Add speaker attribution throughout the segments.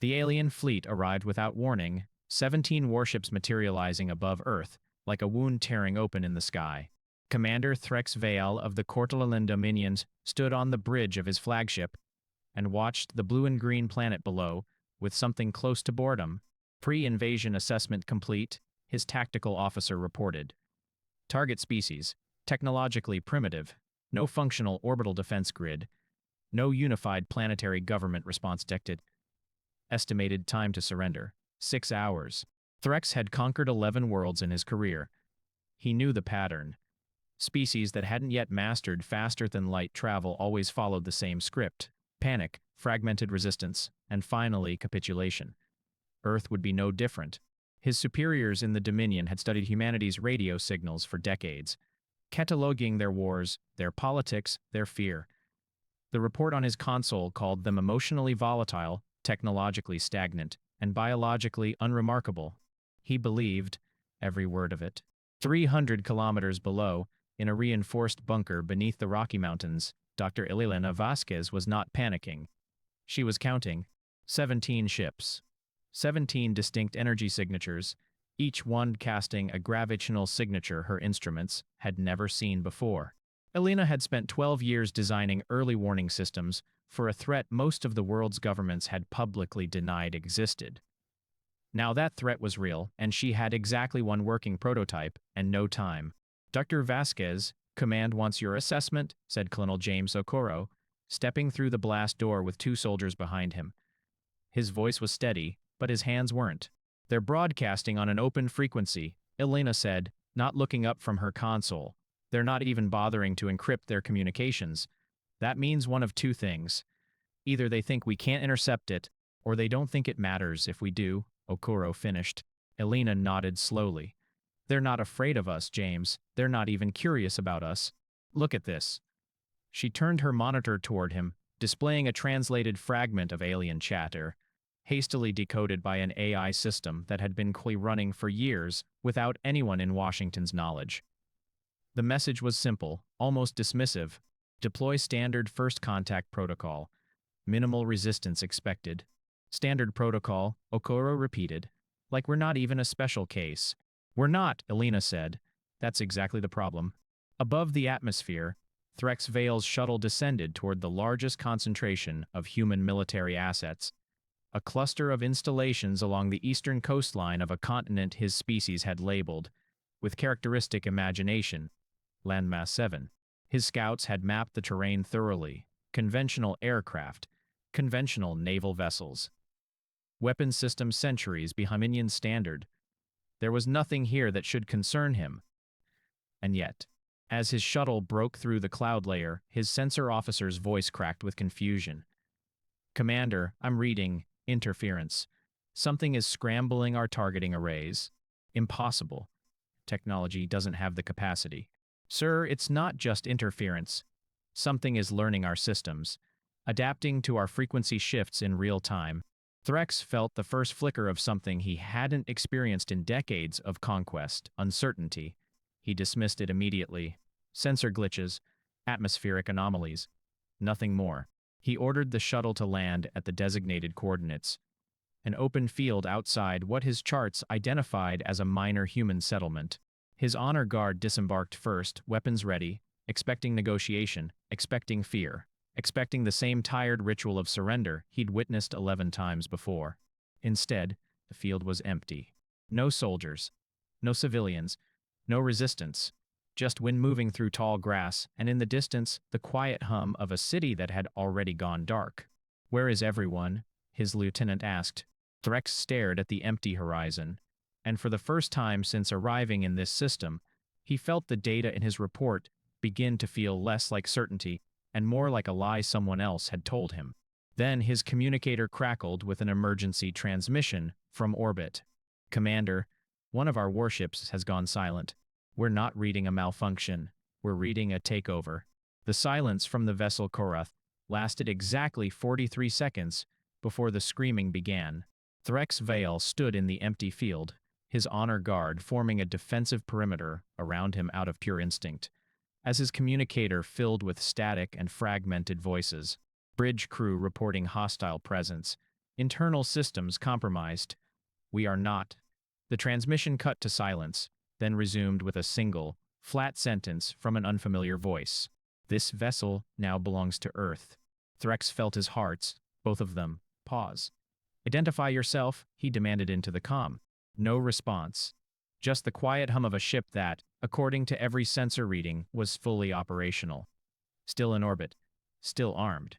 Speaker 1: The alien fleet arrived without warning, 17 warships materializing above Earth, like a wound tearing open in the sky. Commander Threx Vale of the Cortalalan Dominions stood on the bridge of his flagship and watched the blue and green planet below with something close to boredom. Pre-invasion assessment complete, his tactical officer reported. Target species, technologically primitive, no functional orbital defense grid, no unified planetary government response detected. Estimated time to surrender, 6 hours. Threx had conquered 11 worlds in his career. He knew the pattern. Species that hadn't yet mastered faster-than-light travel always followed the same script: panic, fragmented resistance, and finally capitulation. Earth would be no different. His superiors in the Dominion had studied humanity's radio signals for decades, cataloging their wars, their politics, their fear. The report on his console called them emotionally volatile, technologically stagnant, and biologically unremarkable. He believed every word of it. 300 kilometers below, in a reinforced bunker beneath the Rocky Mountains, Dr. Elena Vasquez was not panicking. She was counting 17 ships. 17 distinct energy signatures, each one casting a gravitational signature her instruments had never seen before. Elena had spent 12 years designing early warning systems for a threat most of the world's governments had publicly denied existed. Now that threat was real, and she had exactly one working prototype, and no time. Dr. Vasquez, command wants your assessment, said Colonel James Okoro, stepping through the blast door with 2 soldiers behind him. His voice was steady, but his hands weren't. They're broadcasting on an open frequency, Elena said, not looking up from her console. They're not even bothering to encrypt their communications. That means one of 2 things. Either they think we can't intercept it, or they don't think it matters if we do, Okoro finished. Elena nodded slowly. They're not afraid of us, James. They're not even curious about us. Look at this. She turned her monitor toward him, displaying a translated fragment of alien chatter, hastily decoded by an AI system that had been running for years without anyone in Washington's knowledge. The message was simple, almost dismissive. Deploy standard first contact protocol. Minimal resistance expected. Standard protocol, Okoro repeated. Like we're not even a special case. We're not, Elena said. That's exactly the problem. Above the atmosphere, Threx Vale's shuttle descended toward the largest concentration of human military assets, a cluster of installations along the eastern coastline of a continent his species had labeled, with characteristic imagination, Landmass 7. His scouts had mapped the terrain thoroughly: conventional aircraft, conventional naval vessels, weapon systems centuries behind Minion standard. There was nothing here that should concern him. And yet, as his shuttle broke through the cloud layer, his sensor officer's voice cracked with confusion. Commander, I'm reading interference. Something is scrambling our targeting arrays. Impossible. Technology doesn't have the capacity. Sir, it's not just interference. Something is learning our systems, adapting to our frequency shifts in real time. Threx felt the first flicker of something he hadn't experienced in decades of conquest: uncertainty. He dismissed it immediately. Sensor glitches, atmospheric anomalies. Nothing more. He ordered the shuttle to land at the designated coordinates, an open field outside what his charts identified as a minor human settlement. His honor guard disembarked first, weapons ready, expecting negotiation, expecting fear, expecting the same tired ritual of surrender he'd witnessed 11 times before. Instead, the field was empty. No soldiers, no civilians, no resistance, just wind moving through tall grass, and in the distance, the quiet hum of a city that had already gone dark. Where is everyone? His lieutenant asked. Threx stared at the empty horizon, and for the first time since arriving in this system, he felt the data in his report begin to feel less like certainty and more like a lie someone else had told him. Then his communicator crackled with an emergency transmission from orbit. Commander, one of our warships has gone silent. We're not reading a malfunction. We're reading a takeover. The silence from the vessel Korath lasted exactly 43 seconds before the screaming began. Threx Vale stood in the empty field, his honor guard forming a defensive perimeter around him out of pure instinct, as his communicator filled with static and fragmented voices. Bridge crew reporting hostile presence. Internal systems compromised. We are not. The transmission cut to silence, then resumed with a single, flat sentence from an unfamiliar voice. This vessel now belongs to Earth. Threx felt his hearts, both of them, pause. Identify yourself, he demanded into the comm. No response. Just the quiet hum of a ship that, according to every sensor reading, was fully operational. Still in orbit. Still armed.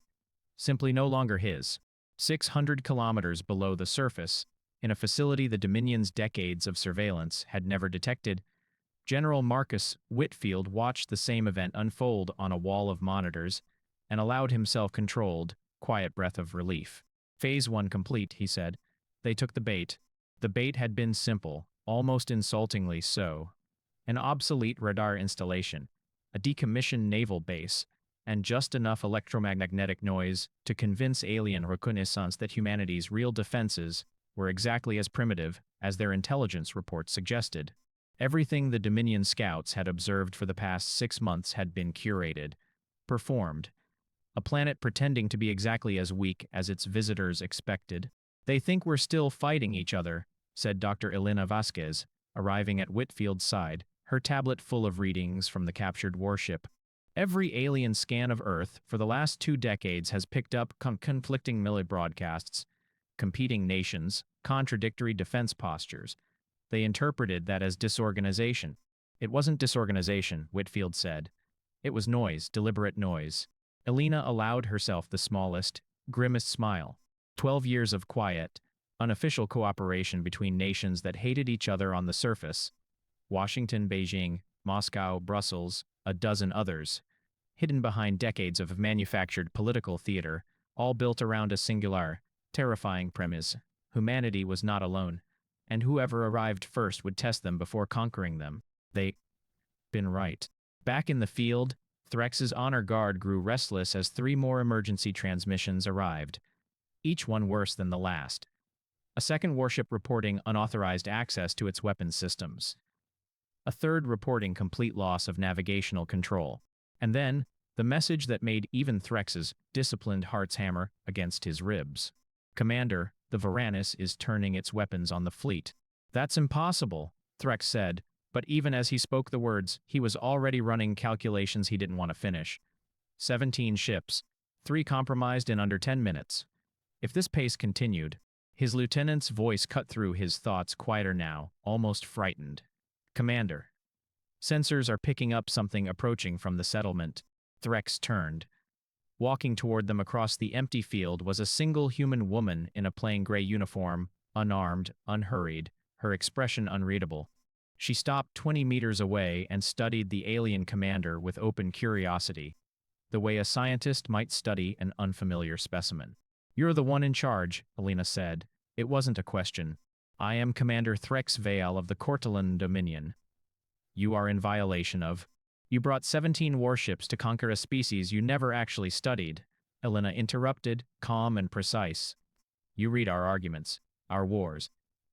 Speaker 1: Simply no longer his. 600 kilometers below the surface, in a facility the Dominion's decades of surveillance had never detected, General Marcus Whitfield watched the same event unfold on a wall of monitors and allowed himself controlled, quiet breath of relief. Phase 1 complete, he said. They took the bait. The bait had been simple, almost insultingly so. An obsolete radar installation, a decommissioned naval base, and just enough electromagnetic noise to convince alien reconnaissance that humanity's real defenses were exactly as primitive as their intelligence reports suggested. Everything the Dominion scouts had observed for the past 6 months had been curated, performed. A planet pretending to be exactly as weak as its visitors expected. They think we're still fighting each other, said Dr. Elena Vasquez, arriving at Whitfield's side, her tablet full of readings from the captured warship. Every alien scan of Earth for the last 2 decades has picked up conflicting military broadcasts, competing nations, contradictory defense postures. They interpreted that as disorganization. It wasn't disorganization, Whitfield said. It was noise, deliberate noise. Elena allowed herself the smallest, grimmest smile. 12 years of quiet, unofficial cooperation between nations that hated each other on the surface. Washington, Beijing, Moscow, Brussels, a dozen others. Hidden behind decades of manufactured political theater, all built around a singular, terrifying premise. Humanity was not alone, and whoever arrived first would test them before conquering them. They'd been right. Back in the field, Threx's honor guard grew restless as 3 more emergency transmissions arrived, each one worse than the last. A second warship reporting unauthorized access to its weapons systems. A third reporting complete loss of navigational control. And then, the message that made even Threx's disciplined hearts hammer against his ribs. Commander, the Varanus is turning its weapons on the fleet. That's impossible, Threx said, but even as he spoke the words, he was already running calculations he didn't want to finish. 17 ships, 3 compromised in under 10 minutes. If this pace continued, his lieutenant's voice cut through his thoughts, quieter now, almost frightened. Commander. Sensors are picking up something approaching from the settlement. Threx turned. Walking toward them across the empty field was a single human woman in a plain gray uniform, unarmed, unhurried, her expression unreadable. She stopped 20 meters away and studied the alien commander with open curiosity, the way a scientist might study an unfamiliar specimen. You're the one in charge, Elena said. It wasn't a question. I am Commander Threx Vale of the Cortalan Dominion. You are in violation of. You brought 17 warships to conquer a species you never actually studied, Elena interrupted, calm and precise. You read our arguments, our wars,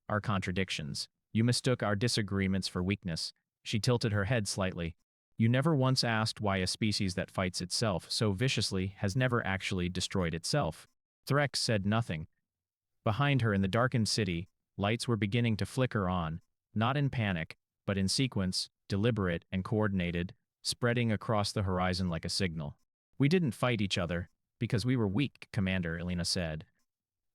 Speaker 1: our contradictions. You mistook our disagreements for weakness. She tilted her head slightly. You never once asked why a species that fights itself so viciously has never actually destroyed itself. Threx said nothing. Behind her in the darkened city, lights were beginning to flicker on, not in panic, but in sequence, deliberate and coordinated, spreading across the horizon like a signal. We didn't fight each other, because we were weak, Commander, Elena said.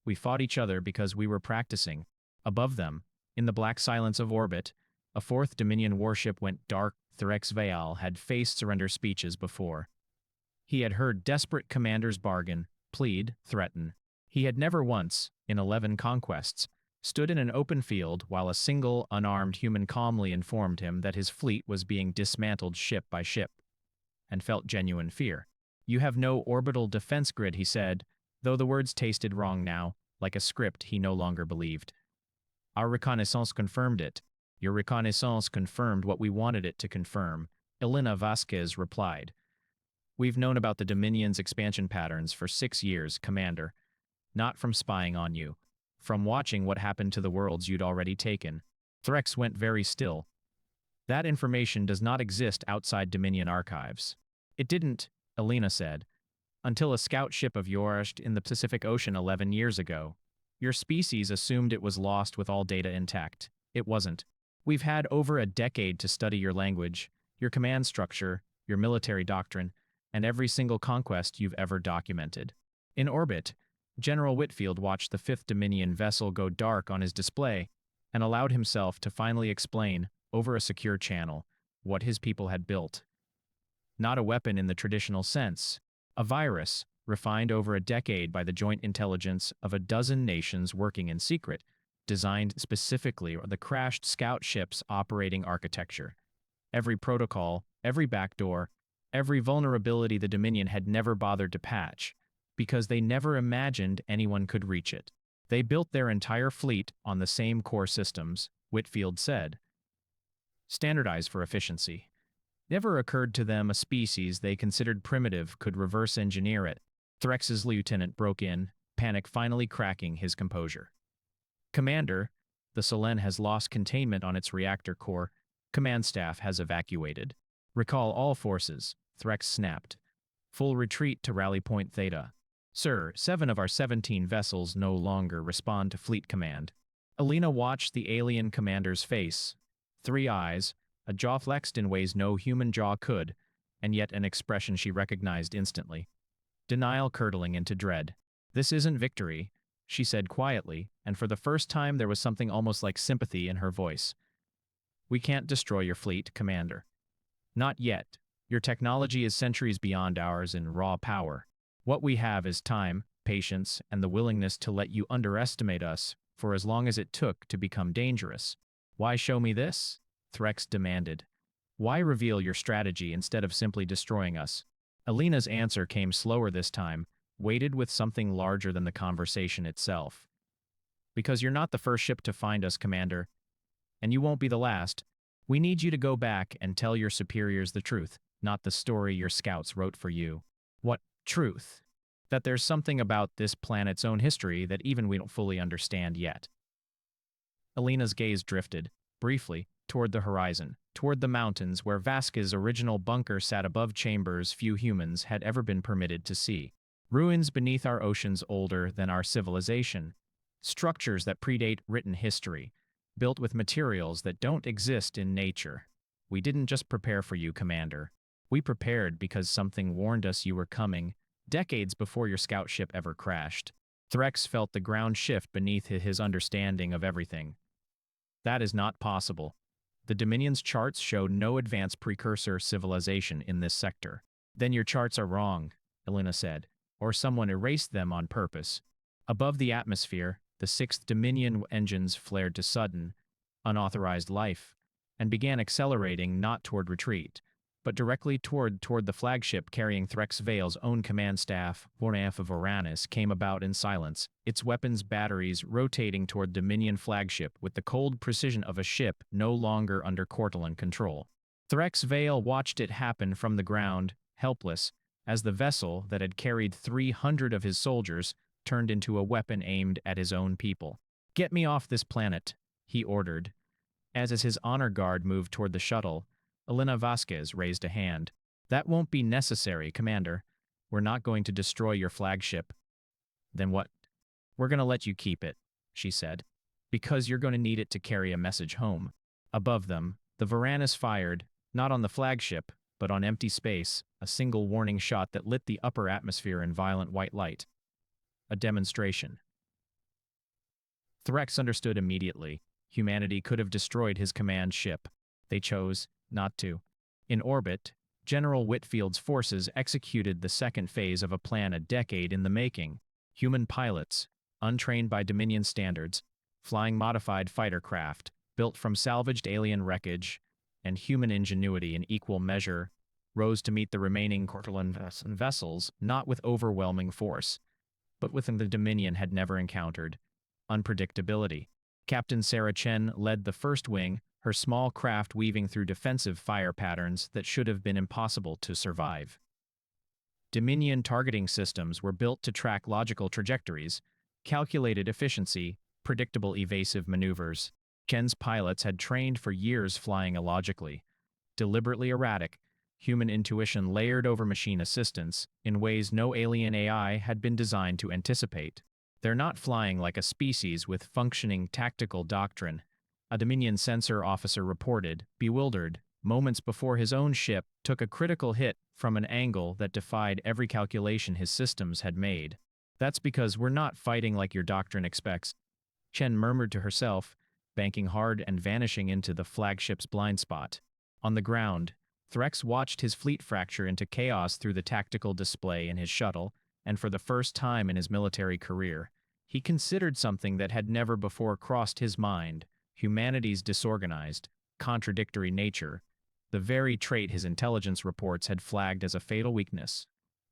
Speaker 1: We fought each other because we were practicing. Above them, in the black silence of orbit, a 4th Dominion warship went dark. Threx Vale had faced surrender speeches before. He had heard desperate commanders bargain, plead, threaten. He had never once, in 11 conquests, stood in an open field while a single, unarmed human calmly informed him that his fleet was being dismantled ship by ship, and felt genuine fear. You have no orbital defense grid, he said, though the words tasted wrong now, like a script he no longer believed. Our reconnaissance confirmed it. Your reconnaissance confirmed what we wanted it to confirm, Elena Vasquez replied. We've known about the Dominion's expansion patterns for 6 years, Commander. Not from spying on you. From watching what happened to the worlds you'd already taken. Threx went very still. That information does not exist outside Dominion archives. It didn't, Elena said, until a scout ship of yours in the Pacific Ocean 11 years ago. Your species assumed it was lost with all data intact. It wasn't. We've had over a decade to study your language, your command structure, your military doctrine, and every single conquest you've ever documented. In orbit, General Whitfield watched the Fifth Dominion vessel go dark on his display and allowed himself to finally explain, over a secure channel, what his people had built. Not a weapon in the traditional sense, a virus, refined over a decade by the joint intelligence of a dozen nations working in secret, designed specifically for the crashed scout ship's operating architecture. Every protocol, every backdoor, every vulnerability the Dominion had never bothered to patch, because they never imagined anyone could reach it. They built their entire fleet on the same core systems, Whitfield said. Standardized for efficiency. Never occurred to them a species they considered primitive could reverse engineer it. Threx's lieutenant broke in, panic finally cracking his composure. Commander, the Selene has lost containment on its reactor core. Command staff has evacuated. Recall all forces, Threx snapped. Full retreat to Rally Point Theta. Sir, 7 of our 17 vessels no longer respond to fleet command. Alina watched the alien commander's face. 3 eyes, a jaw flexed in ways no human jaw could, and yet an expression she recognized instantly. Denial curdling into dread. This isn't victory, she said quietly, and for the first time there was something almost like sympathy in her voice. We can't destroy your fleet, Commander. Not yet. Your technology is centuries beyond ours in raw power. What we have is time, patience, and the willingness to let you underestimate us for as long as it took to become dangerous. Why show me this? Threx demanded. Why reveal your strategy instead of simply destroying us? Alina's answer came slower this time, weighted with something larger than the conversation itself. Because you're not the first ship to find us, Commander. And you won't be the last. We need you to go back and tell your superiors the truth, not the story your scouts wrote for you. What truth? That there's something about this planet's own history that even we don't fully understand yet. Alina's gaze drifted, briefly, toward the horizon, toward the mountains where Vasquez's original bunker sat above chambers few humans had ever been permitted to see. Ruins beneath our oceans older than our civilization. Structures that predate written history, built with materials that don't exist in nature. We didn't just prepare for you, Commander. We prepared because something warned us you were coming, decades before your scout ship ever crashed. Threx felt the ground shift beneath his understanding of everything. That is not possible. The Dominion's charts show no advanced precursor civilization in this sector. Then your charts are wrong, Elena said, or someone erased them on purpose. Above the atmosphere, the 6th Dominion engines flared to sudden, unauthorized life, and began accelerating not toward retreat, but directly toward the flagship carrying Threx Vale's own command staff. Vornath of Uranus came about in silence, its weapons batteries rotating toward Dominion flagship with the cold precision of a ship no longer under Cortellan control. Threx Vale watched it happen from the ground, helpless, as the vessel that had carried 300 of his soldiers turned into a weapon aimed at his own people. "Get me off this planet," he ordered. As his honor guard moved toward the shuttle, Elena Vasquez raised a hand. "That won't be necessary, Commander. We're not going to destroy your flagship." "Then what?" "We're going to let you keep it," she said. "Because you're going to need it to carry a message home." Above them, the Varanus fired, not on the flagship, but on empty space, a single warning shot that lit the upper atmosphere in violent white light. A demonstration. Threx understood immediately. Humanity could have destroyed his command ship. They chose not to. In orbit, General Whitfield's forces executed the second phase of a plan a decade in the making. Human pilots, untrained by Dominion standards, flying modified fighter craft, built from salvaged alien wreckage, and human ingenuity in equal measure, rose to meet the remaining Cortellan vessels, not with overwhelming force, but with the Dominion had never encountered: unpredictability. Captain Sarah Chen led the first wing, her small craft weaving through defensive fire patterns that should have been impossible to survive. Dominion targeting systems were built to track logical trajectories, calculated efficiency, predictable evasive maneuvers. Chen's pilots had trained for years flying illogically, deliberately erratic, human intuition layered over machine assistance in ways no alien AI had been designed to anticipate. They're not flying like a species with functioning tactical doctrine, a Dominion sensor officer reported, bewildered, moments before his own ship took a critical hit from an angle that defied every calculation his systems had made. That's because we're not fighting like your doctrine expects, Chen murmured to herself, banking hard and vanishing into the flagship's blind spot. On the ground, Threx watched his fleet fracture into chaos through the tactical display in his shuttle, and for the first time in his military career, he considered something that had never before crossed his mind: humanity's disorganized, contradictory nature. The very trait his intelligence reports had flagged as a fatal weakness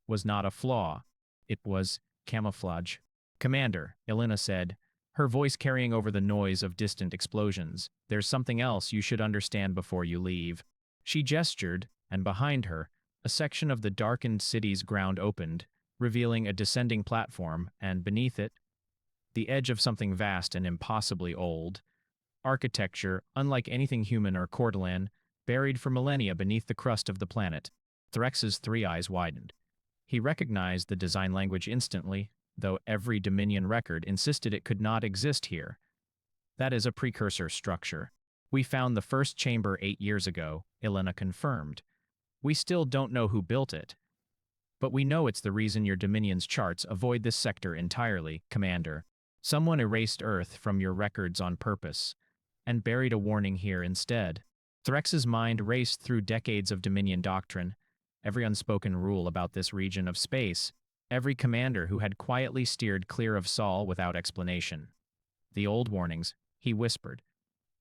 Speaker 1: was not a flaw. It was camouflage. "Commander," Elena said, her voice carrying over the noise of distant explosions, "there's something else you should understand before you leave." She gestured, and behind her, a section of the darkened city's ground opened, revealing a descending platform, and beneath it, the edge of something vast and impossibly old. Architecture, unlike anything human or Cordelan, buried for millennia beneath the crust of the planet. Threx's three eyes widened. He recognized the design language instantly, though every Dominion record insisted it could not exist here. "That is a precursor structure. We found the first chamber 8 years ago," Elena confirmed. "We still don't know who built it. But we know it's the reason your Dominion's charts avoid this sector entirely, Commander. Someone erased Earth from your records on purpose, and buried a warning here instead." Threx's mind raced through decades of Dominion doctrine, every unspoken rule about this region of space, every commander who had quietly steered clear of Sol without explanation. The old warnings, he whispered.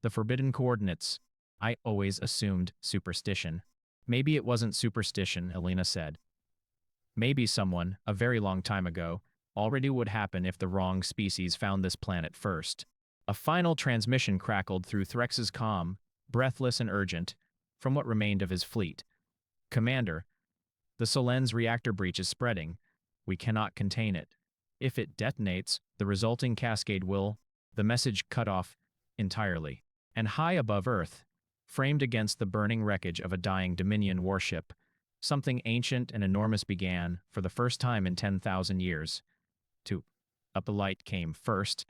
Speaker 1: The forbidden coordinates. I always assumed superstition. Maybe it wasn't superstition, Elena said. Maybe someone, a very long time ago, already would happen if the wrong species found this planet first. A final transmission crackled through Threx's comm, breathless and urgent, from what remained of his fleet. "Commander, the Solen's reactor breach is spreading. We cannot contain it. If it detonates, the resulting cascade will..." The message cut off entirely. And high above Earth, framed against the burning wreckage of a dying Dominion warship, something ancient and enormous began, for the first time in 10,000 years. Up the light came first,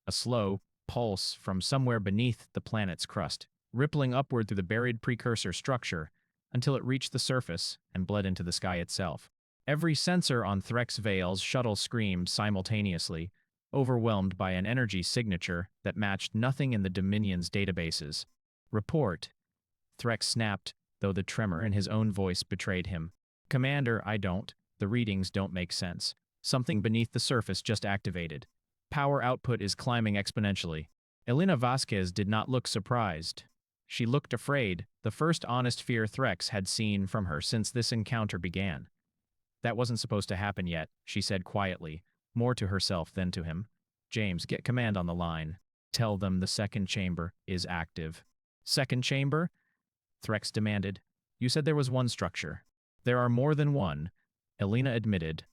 Speaker 1: a slow pulse from somewhere beneath the planet's crust, rippling upward through the buried precursor structure until it reached the surface and bled into the sky itself. Every sensor on Threx Vale's shuttle screamed simultaneously, overwhelmed by an energy signature that matched nothing in the Dominion's databases. "Report," Threx snapped, though the tremor in his own voice betrayed him. "Commander, the readings don't make sense. Something beneath the surface just activated. Power output is climbing exponentially." Elena Vasquez did not look surprised. She looked afraid, the first honest fear Threx had seen from her since this encounter began. "That wasn't supposed to happen yet," she said quietly, more to herself than to him. "James, get command on the line. Tell them the second chamber is active." "Second chamber?" Threx demanded. "You said there was one structure." "There are more than one," Elena admitted.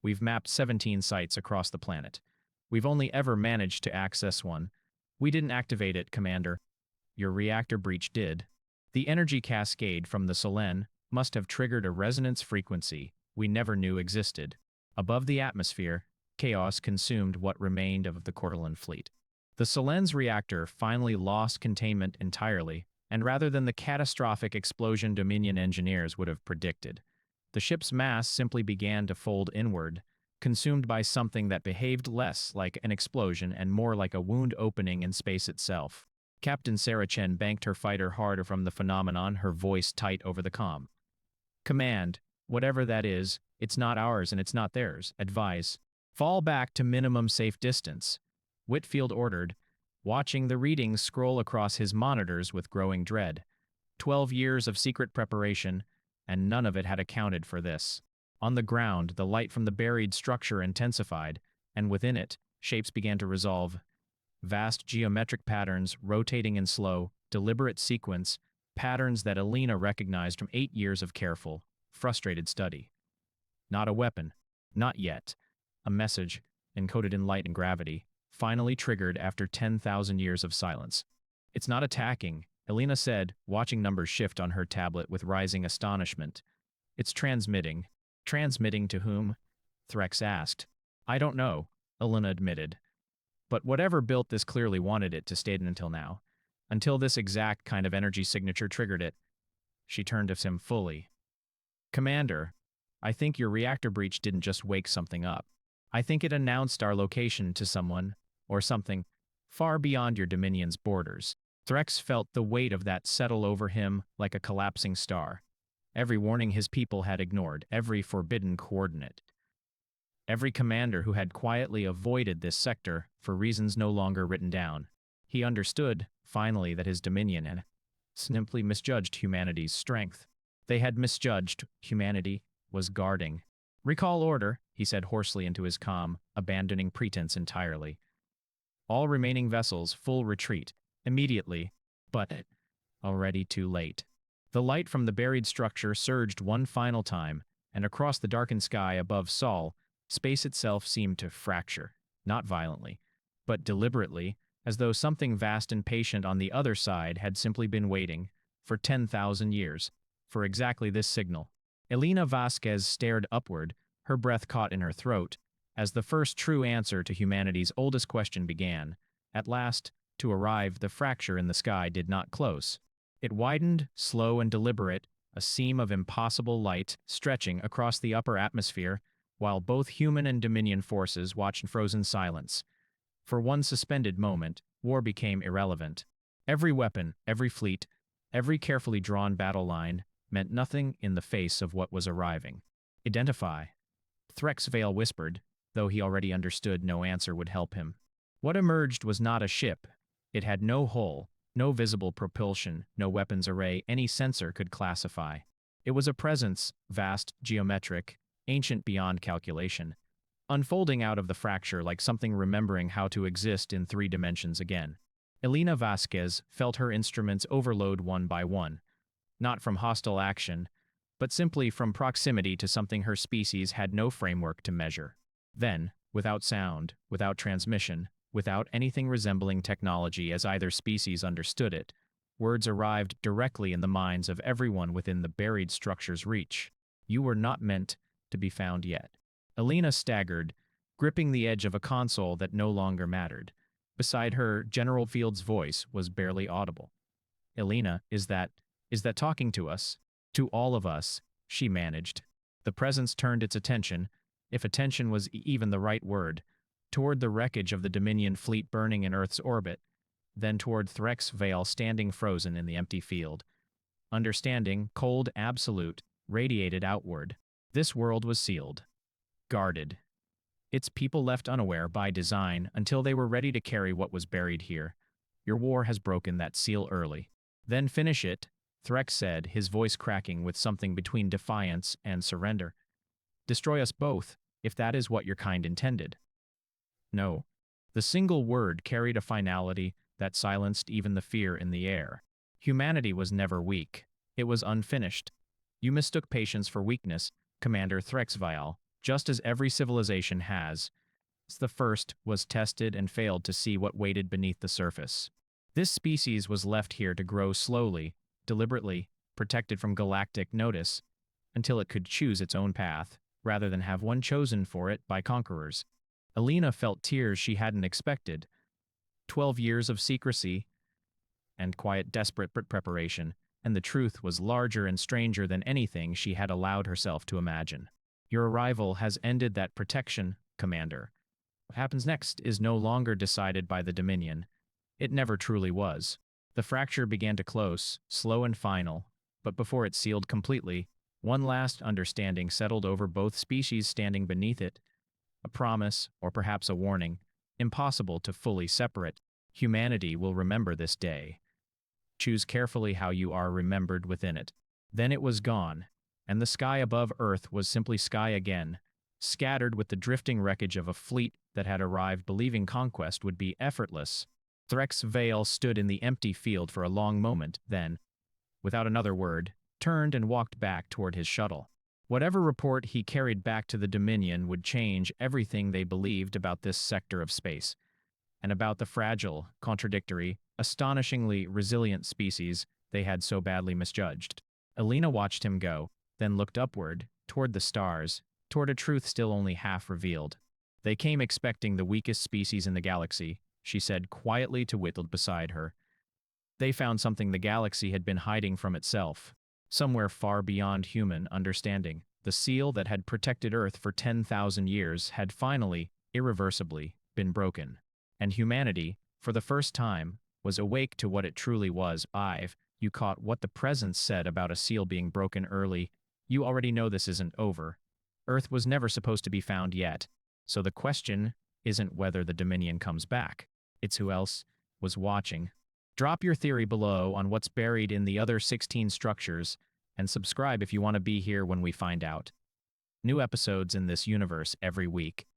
Speaker 1: "We've mapped 17 sites across the planet. We've only ever managed to access one. We didn't activate it, Commander. Your reactor breach did. The energy cascade from the Solen must have triggered a resonance frequency we never knew existed. Above the atmosphere, chaos consumed what remained of the Cordelan fleet. The Solen's reactor finally lost containment entirely, and rather than the catastrophic explosion Dominion engineers would have predicted, the ship's mass simply began to fold inward, consumed by something that behaved less like an explosion and more like a wound opening in space itself. Captain Sarah Chen banked her fighter harder from the phenomenon, her voice tight over the comm. "Command, whatever that is, it's not ours and it's not theirs. Advise. Fall back to minimum safe distance," Whitfield ordered, watching the readings scroll across his monitors with growing dread. 12 years of secret preparation, and none of it had accounted for this. On the ground, the light from the buried structure intensified, and within it, shapes began to resolve. Vast geometric patterns rotating in slow, deliberate sequence, patterns that Elena recognized from 8 years of careful, frustrated study. Not a weapon. Not yet. A message, encoded in light and gravity, finally triggered after 10,000 years of silence. "It's not attacking," Elena said, watching numbers shift on her tablet with rising astonishment. "It's transmitting." "Transmitting to whom?" Threx asked. "I don't know. Elena admitted. But whatever built this clearly wanted it to stay until now. Until this exact kind of energy signature triggered it. She turned to him fully. Commander, I think your reactor breach didn't just wake something up. I think it announced our location to someone, or something, far beyond your Dominion's borders. Threx felt the weight of that settle over him like a collapsing star. Every warning his people had ignored, every forbidden coordinate. Every commander who had quietly avoided this sector for reasons no longer written down. He understood, finally, that his Dominion had simply misjudged humanity's strength. They had misjudged humanity was guarding. Recall order, he said hoarsely into his comm, abandoning pretense entirely. All remaining vessels, full retreat, immediately, but already too late. The light from the buried structure surged one final time, and across the darkened sky above Sol, space itself seemed to fracture, not violently, but deliberately, as though something vast and patient on the other side had simply been waiting, for 10,000 years, for exactly this signal. Elena Vasquez stared upward, her breath caught in her throat, as the first true answer to humanity's oldest question began. At last, to arrive, the fracture in the sky did not close. It widened, slow and deliberate, a seam of impossible light stretching across the upper atmosphere, while both human and Dominion forces watched in frozen silence. For one suspended moment, war became irrelevant. Every weapon, every fleet, every carefully drawn battle line meant nothing in the face of what was arriving. Identify. Threx Vale whispered, though he already understood no answer would help him. What emerged was not a ship. It had no hull, no visible propulsion, no weapons array any sensor could classify. It was a presence, vast, geometric, ancient beyond calculation, unfolding out of the fracture like something remembering how to exist in 3 dimensions again. Elena Vasquez felt her instruments overload one by one, not from hostile action, but simply from proximity to something her species had no framework to measure. Then, without sound, without transmission, without anything resembling technology as either species understood it, words arrived directly in the minds of everyone within the buried structure's reach. You were not meant to be found yet. Elena staggered, gripping the edge of a console that no longer mattered. Beside her, General Field's voice was barely audible. Elena, is that talking to us? To all of us, she managed. The presence turned its attention, if attention was even the right word, toward the wreckage of the Dominion fleet burning in Earth's orbit, then toward Threx Vale standing frozen in the empty field. Understanding, cold, absolute, radiated outward. This world was sealed. Guarded. Its people left unaware by design until they were ready to carry what was buried here. Your war has broken that seal early. Then finish it, Threx said, his voice cracking with something between defiance and surrender. Destroy us both, if that is what your kind intended. No. The single word carried a finality that silenced even the fear in the air. Humanity was never weak. It was unfinished. You mistook patience for weakness, Commander Threxvial, just as every civilization has. The first was tested and failed to see what waited beneath the surface. This species was left here to grow slowly, deliberately, protected from galactic notice, until it could choose its own path, rather than have one chosen for it by conquerors. Elena felt tears she hadn't expected. 12 years of secrecy and quiet, desperate preparation, and the truth was larger and stranger than anything she had allowed herself to imagine. Your arrival has ended that protection, Commander. What happens next is no longer decided by the Dominion. It never truly was. The fracture began to close, slow and final, but before it sealed completely, one last understanding settled over both species standing beneath it. A promise, or perhaps a warning, impossible to fully separate. Humanity will remember this day. Choose carefully how you are remembered within it. Then it was gone, and the sky above Earth was simply sky again, scattered with the drifting wreckage of a fleet that had arrived believing conquest would be effortless. Threx Vale stood in the empty field for a long moment, then, without another word, turned and walked back toward his shuttle. Whatever report he carried back to the Dominion would change everything they believed about this sector of space, and about the fragile, contradictory, astonishingly resilient species they had so badly misjudged. Elena watched him go, then looked upward, toward the stars, toward a truth still only half revealed. They came expecting the weakest species in the galaxy, she said quietly to Whittle beside her. They found something the galaxy had been hiding from itself, somewhere far beyond human understanding. The seal that had protected Earth for 10,000 years had finally, irreversibly, been broken. And humanity, for the first time, was awake to what it truly was. You caught what the presence said about a seal being broken early. You already know this isn't over. Earth was never supposed to be found yet. So the question isn't whether the Dominion comes back. It's who else was watching. Drop your theory below on what's buried in the other 16 structures, and subscribe if you want to be here when we find out. New episodes in this universe every week.